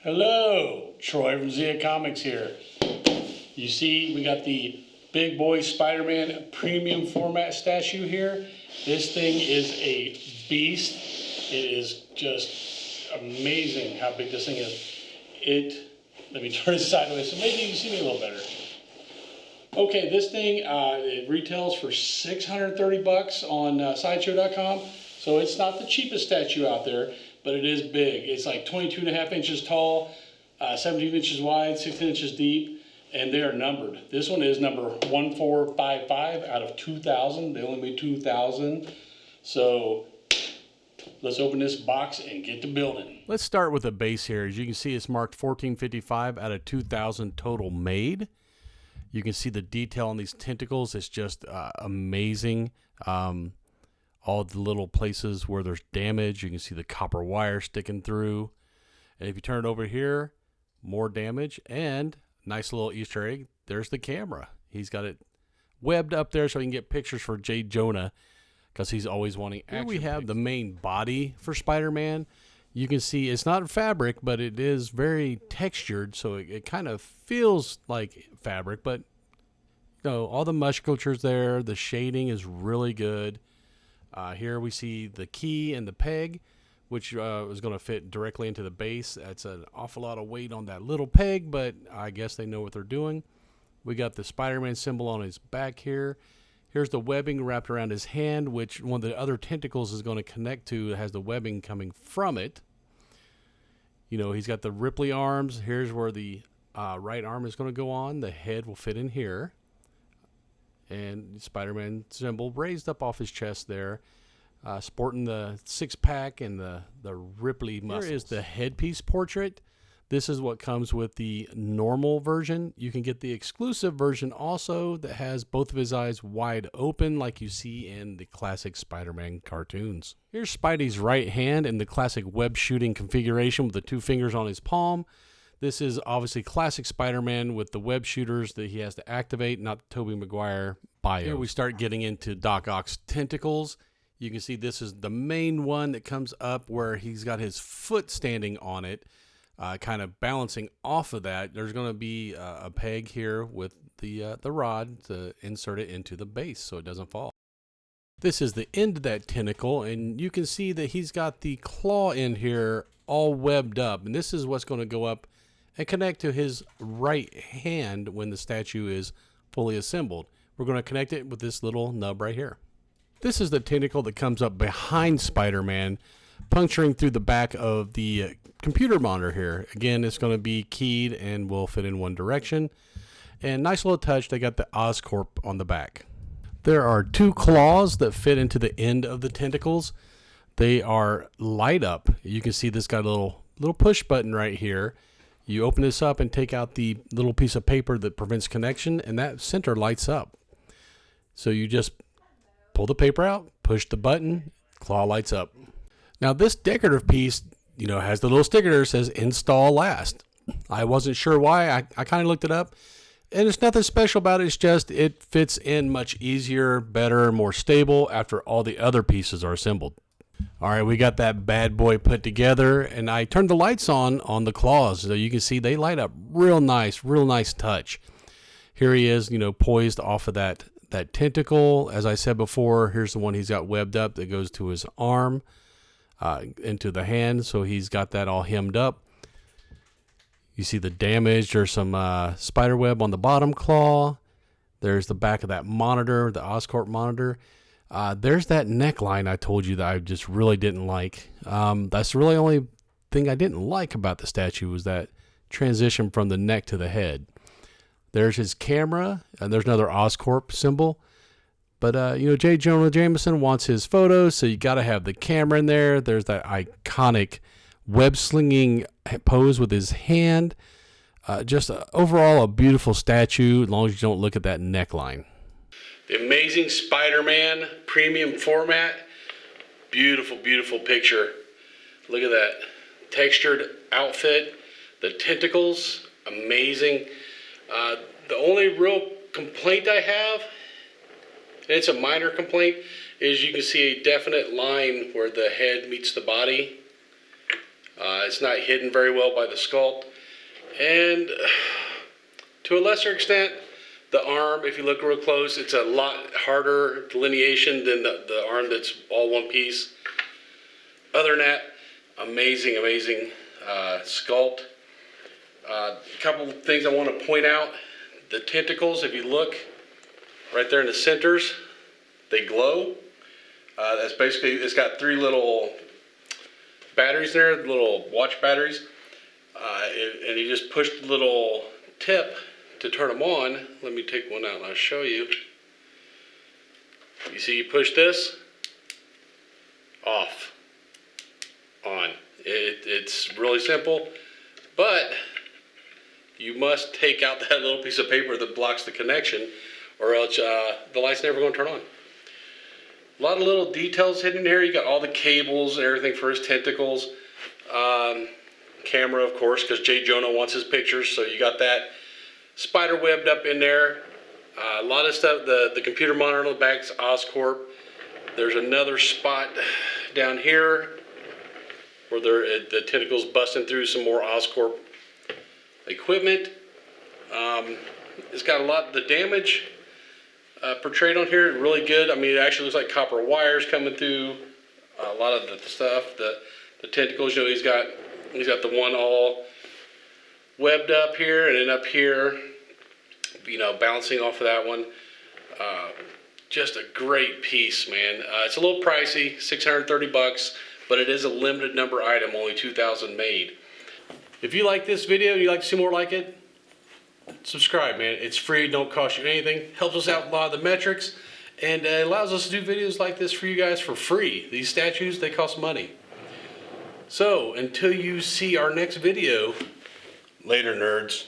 Hello, Troy from Zia Comics here. You see, we got the big boy Spider-Man premium format statue here. This thing is a beast. It is just amazing how big this thing is. Let me turn it sideways so maybe you can see me a little better. Okay, this thing, it retails for $630 on SideShow.com. So it's not the cheapest statue out there, but it is big. It's like 22.5 inches tall, 17 inches wide, 16 inches deep, and they are numbered. This one is number 1455 out of 2,000. They only made 2,000. So let's open this box and get to building. Let's start with the base here. As you can see, it's marked 1455 out of 2,000 total made. You can see the detail on these tentacles. It's just amazing. All the little places where there's damage, you can see the copper wire sticking through. And if you turn it over here, more damage and nice little Easter egg. There's the camera. He's got it webbed up there so he can get pictures for J. Jonah because he's always wanting action. Here we have the main body for Spider-Man. You can see it's not fabric, but it is very textured, so it kind of feels like fabric. But you know, all the musculature's there. The shading is really good. Here we see the key and the peg, which is going to fit directly into the base. That's an awful lot of weight on that little peg, but I guess they know what they're doing. We got the Spider-Man symbol on his back here. Here's the webbing wrapped around his hand, which one of the other tentacles is going to connect to. It has the webbing coming from it. You know, he's got the Ripley arms. Here's where the right arm is going to go on. The head will fit in here. And Spider-Man symbol raised up off his chest there, sporting the six-pack and the Ripley muscles. Here is the headpiece portrait. This is what comes with the normal version. You can get the exclusive version also that has both of his eyes wide open like you see in the classic Spider-Man cartoons. Here's Spidey's right hand in the classic web shooting configuration with the two fingers on his palm. This is obviously classic Spider-Man with the web shooters that he has to activate, not the Tobey Maguire bio. Here we start getting into Doc Ock's tentacles. You can see this is the main one that comes up where he's got his foot standing on it, kind of balancing off of that. There's going to be a peg here with the rod to insert it into the base so it doesn't fall. This is the end of that tentacle, and you can see that he's got the claw in here all webbed up, and this is what's going to go up and connect to his right hand when the statue is fully assembled. We're going to connect it with this little nub right here. This is the tentacle that comes up behind Spider-Man, puncturing through the back of the computer monitor here. Again, it's going to be keyed and will fit in one direction. And nice little touch, they got the Oscorp on the back. There are two claws that fit into the end of the tentacles. They are light up. You can see this got a little push button right here. You open this up and take out the little piece of paper that prevents connection, and that center lights up. So you just pull the paper out, push the button, claw lights up. Now this decorative piece, you know, has the little sticker that says install last. I wasn't sure why. I kind of looked it up, and there's nothing special about it. It's just it fits in much easier, better, more stable after all the other pieces are assembled. All right, we got that bad boy put together, and I turned the lights on the claws, so you can see they light up real nice touch. Here he is, you know, poised off of that tentacle. As I said before, here's the one he's got webbed up that goes to his arm, into the hand, so he's got that all hemmed up. You see the damage. There's some spider web on the bottom claw. There's the back of that monitor, the Oscorp monitor. There's that neckline I told you that I just really didn't like. That's really the only thing I didn't like about the statue was that transition from the neck to the head. There's his camera, and there's another Oscorp symbol. But, you know, J. Jonah Jameson wants his photos, so you got to have the camera in there. There's that iconic web-slinging pose with his hand. Just overall a beautiful statue, as long as you don't look at that neckline. The amazing Spider-Man premium format. Beautiful, beautiful picture. Look at that textured outfit. The tentacles, amazing. The only real complaint I have, and it's a minor complaint, is you can see a definite line where the head meets the body. It's not hidden very well by the sculpt. And to a lesser extent, the arm, if you look real close, it's a lot harder delineation than the arm that's all one piece. Other than that, amazing sculpt. A couple things I want to point out. The tentacles, if you look right there in the centers, they glow. That's basically, it's got 3 little batteries there, little watch batteries. And you just push the little tip to turn them on. Let me take one out and I'll show you. You see, you push this, off, on. It's really simple, but you must take out that little piece of paper that blocks the connection, or else the light's never going to turn on. A lot of little details hidden here. You got all the cables and everything for his tentacles. Camera, of course, because Jay Jonah wants his pictures, so you got that spider webbed up in there. A lot of stuff. The computer monitor on the back is Oscorp. There's another spot down here where the tentacles busting through some more Oscorp equipment. It's got a lot. The damage portrayed on here really good. I mean, it actually looks like copper wires coming through a lot of the stuff. The tentacles, you know, he's got the one all webbed up here, and then up here, you know, bouncing off of that one. Just a great piece, man. It's a little pricey, $630, but it is a limited number item, only 2,000 made. If you like this video and you'd like to see more like it, subscribe, man. It's free, don't cost you anything. Helps us out a lot of the metrics, and allows us to do videos like this for you guys for free. These statues, they cost money. So, until you see our next video, later, nerds.